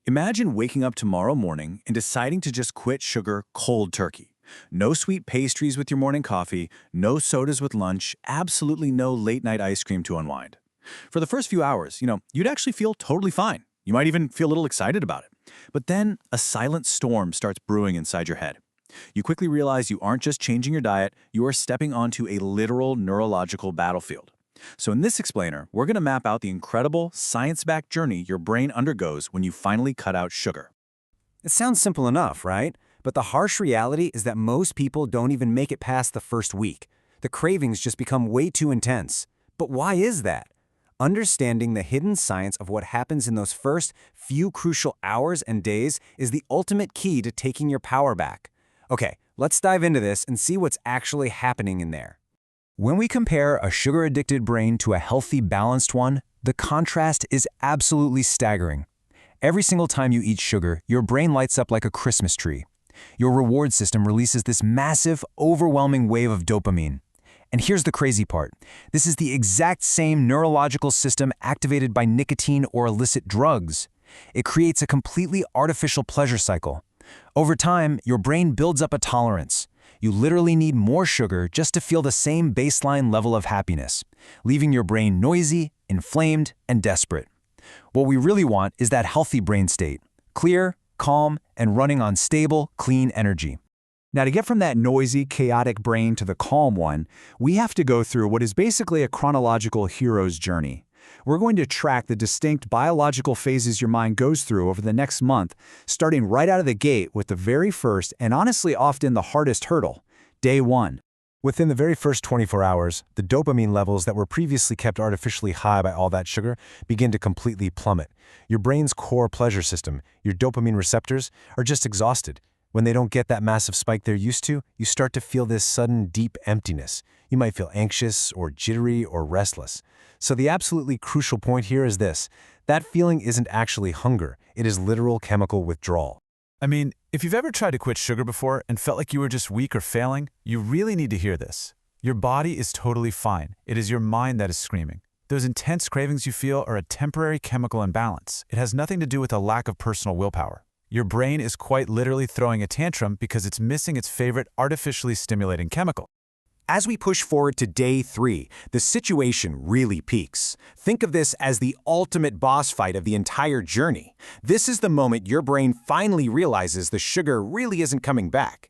Imagine waking up tomorrow morning and deciding to just quit sugar cold turkey. No sweet pastries with your morning coffee, no sodas with lunch, absolutely no late night ice cream to unwind. For the first few hours, you'd actually feel totally fine. You might even feel a little excited about it. But then a silent storm starts brewing inside your head. You quickly realize you aren't just changing your diet, you are stepping onto a literal neurological battlefield. So in this explainer, we're going to map out the incredible, science-backed journey your brain undergoes when you finally cut out sugar. It sounds simple enough, right? But the harsh reality is that most people don't even make it past the first week. The cravings just become way too intense. But why is that? Understanding the hidden science of what happens in those first few crucial hours and days is the ultimate key to taking your power back. Okay, let's dive into this and see what's actually happening in there. When we compare a sugar-addicted brain to a healthy, balanced one, the contrast is absolutely staggering. Every single time you eat sugar, your brain lights up like a Christmas tree. Your reward system releases this massive, overwhelming wave of dopamine. And here's the crazy part. This is the exact same neurological system activated by nicotine or illicit drugs. It creates a completely artificial pleasure cycle. Over time, your brain builds up a tolerance. You literally need more sugar just to feel the same baseline level of happiness, leaving your brain noisy, inflamed, and desperate. What we really want is that healthy brain state, clear, calm, and running on stable, clean energy. Now, to get from that noisy, chaotic brain to the calm one, we have to go through what is basically a chronological hero's journey. We're going to track the distinct biological phases your mind goes through over the next month, starting right out of the gate with the very first and honestly often the hardest hurdle, day one. Within the very first 24 hours, the dopamine levels that were previously kept artificially high by all that sugar begin to completely plummet. Your brain's core pleasure system, your dopamine receptors, are just exhausted. When they don't get that massive spike they're used to, you start to feel this sudden, deep emptiness. You might feel anxious or jittery or restless. So the absolutely crucial point here is this. That feeling isn't actually hunger. It is literal chemical withdrawal. I mean, if you've ever tried to quit sugar before and felt like you were just weak or failing, you really need to hear this. Your body is totally fine. It is your mind that is screaming. Those intense cravings you feel are a temporary chemical imbalance. It has nothing to do with a lack of personal willpower. Your brain is quite literally throwing a tantrum because it's missing its favorite artificially stimulating chemical. As we push forward to day 3, the situation really peaks. Think of this as the ultimate boss fight of the entire journey. This is the moment your brain finally realizes the sugar really isn't coming back.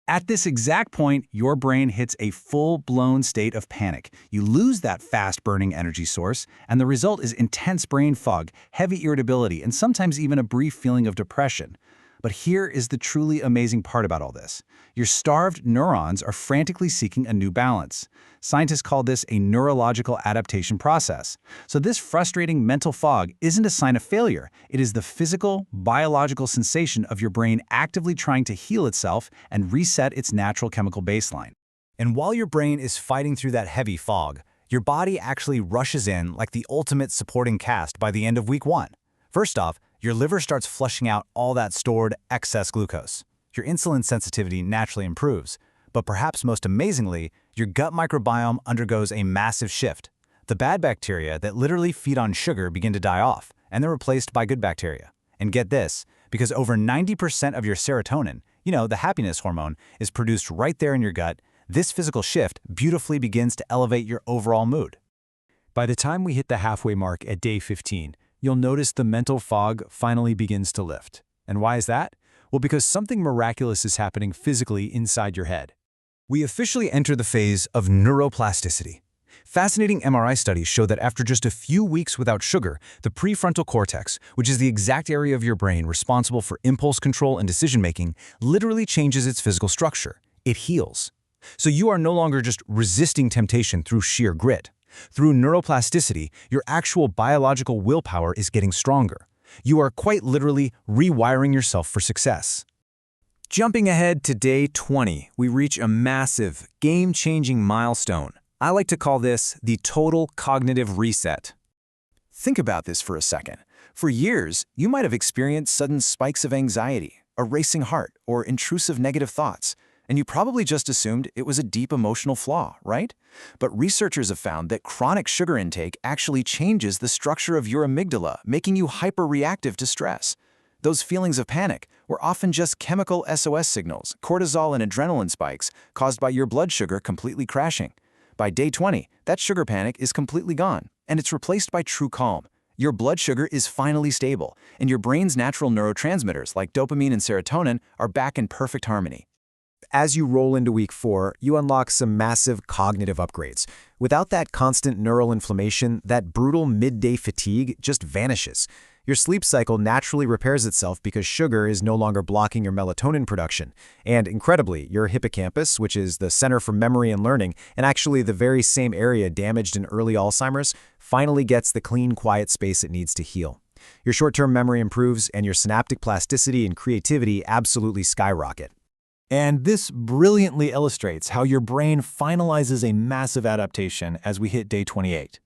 At this exact point, your brain hits a full-blown state of panic. You lose that fast-burning energy source, and the result is intense brain fog, heavy irritability, and sometimes even a brief feeling of depression. But here is the truly amazing part about all this. Your starved neurons are frantically seeking a new balance. Scientists call this a neurological adaptation process. So this frustrating mental fog isn't a sign of failure. It is the physical, biological sensation of your brain actively trying to heal itself and reset its natural chemical baseline. And while your brain is fighting through that heavy fog, your body actually rushes in like the ultimate supporting cast by the end of week 1. First off, your liver starts flushing out all that stored excess glucose. Your insulin sensitivity naturally improves, but perhaps most amazingly, your gut microbiome undergoes a massive shift. The bad bacteria that literally feed on sugar begin to die off, and they're replaced by good bacteria. And get this, because over 90% of your serotonin, the happiness hormone, is produced right there in your gut, this physical shift beautifully begins to elevate your overall mood. By the time we hit the halfway mark at day 15, you'll notice the mental fog finally begins to lift. And why is that? Well, because something miraculous is happening physically inside your head. We officially enter the phase of neuroplasticity. Fascinating MRI studies show that after just a few weeks without sugar, the prefrontal cortex, which is the exact area of your brain responsible for impulse control and decision-making, literally changes its physical structure. It heals. So you are no longer just resisting temptation through sheer grit. Through neuroplasticity, your actual biological willpower is getting stronger. You are quite literally rewiring yourself for success. Jumping ahead to day 20, we reach a massive, game-changing milestone. I like to call this the total cognitive reset. Think about this for a second. For years, you might have experienced sudden spikes of anxiety, a racing heart, or intrusive negative thoughts, and you probably just assumed it was a deep emotional flaw, right? But researchers have found that chronic sugar intake actually changes the structure of your amygdala, making you hyperreactive to stress. Those feelings of panic were often just chemical SOS signals, cortisol and adrenaline spikes caused by your blood sugar completely crashing. By day 20, that sugar panic is completely gone, and it's replaced by true calm. Your blood sugar is finally stable, and your brain's natural neurotransmitters like dopamine and serotonin are back in perfect harmony. As you roll into week 4, you unlock some massive cognitive upgrades. Without that constant neural inflammation, that brutal midday fatigue just vanishes. Your sleep cycle naturally repairs itself because sugar is no longer blocking your melatonin production. And incredibly, your hippocampus, which is the center for memory and learning, and actually the very same area damaged in early Alzheimer's, finally gets the clean, quiet space it needs to heal. Your short-term memory improves, and your synaptic plasticity and creativity absolutely skyrocket. And this brilliantly illustrates how your brain finalizes a massive adaptation as we hit day 28.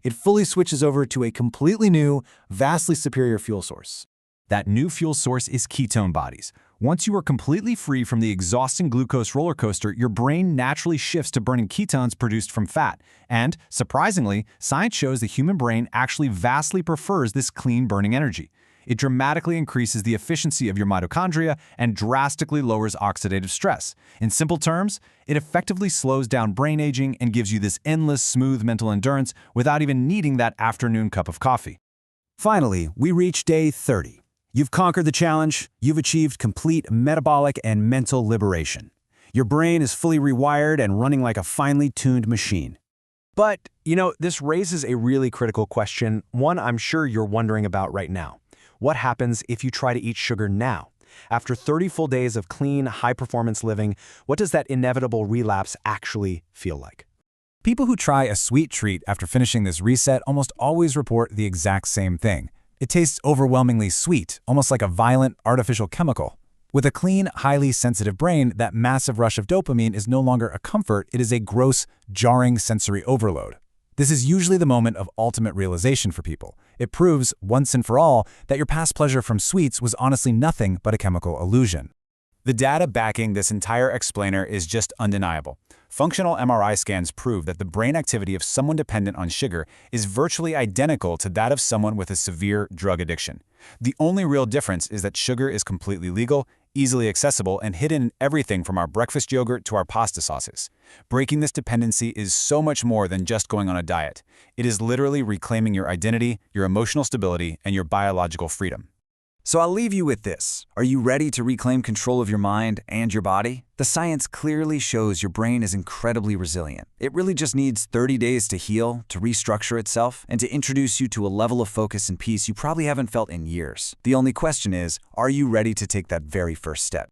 It fully switches over to a completely new, vastly superior fuel source. That new fuel source is ketone bodies. Once you are completely free from the exhausting glucose roller coaster, your brain naturally shifts to burning ketones produced from fat. And, surprisingly, science shows the human brain actually vastly prefers this clean burning energy. It dramatically increases the efficiency of your mitochondria and drastically lowers oxidative stress. In simple terms, it effectively slows down brain aging and gives you this endless, smooth mental endurance without even needing that afternoon cup of coffee. Finally, we reach day 30. You've conquered the challenge. You've achieved complete metabolic and mental liberation. Your brain is fully rewired and running like a finely tuned machine. But, this raises a really critical question, one I'm sure you're wondering about right now. What happens if you try to eat sugar now? After 30 full days of clean, high-performance living, what does that inevitable relapse actually feel like? People who try a sweet treat after finishing this reset almost always report the exact same thing. It tastes overwhelmingly sweet, almost like a violent, artificial chemical. With a clean, highly sensitive brain, that massive rush of dopamine is no longer a comfort, it is a gross, jarring sensory overload. This is usually the moment of ultimate realization for people. It proves, once and for all, that your past pleasure from sweets was honestly nothing but a chemical illusion. The data backing this entire explainer is just undeniable. Functional MRI scans prove that the brain activity of someone dependent on sugar is virtually identical to that of someone with a severe drug addiction. The only real difference is that sugar is completely legal, easily accessible, and hidden in everything from our breakfast yogurt to our pasta sauces. Breaking this dependency is so much more than just going on a diet. It is literally reclaiming your identity, your emotional stability, and your biological freedom. So I'll leave you with this. Are you ready to reclaim control of your mind and your body? The science clearly shows your brain is incredibly resilient. It really just needs 30 days to heal, to restructure itself, and to introduce you to a level of focus and peace you probably haven't felt in years. The only question is, are you ready to take that very first step?